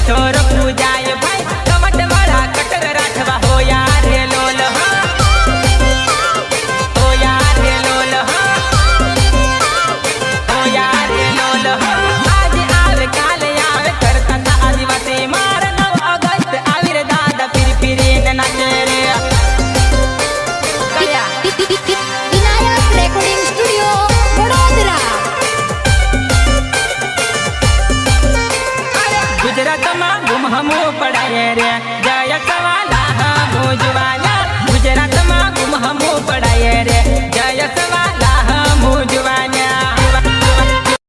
छोर पूजाय भाई कमट वाला कटर राठवा हो यार रे लोल हो यार रे लोल हो यार रे लोल आज आवे काल आवे करता था आदिवासी मार 9 ऑगस्ट आवी रे दादा फिर न नाचे रे विनायक रेकॉर्डिंग स्टूडियो वडोदरा गुजरात में गुम हमो पड़ाए रे।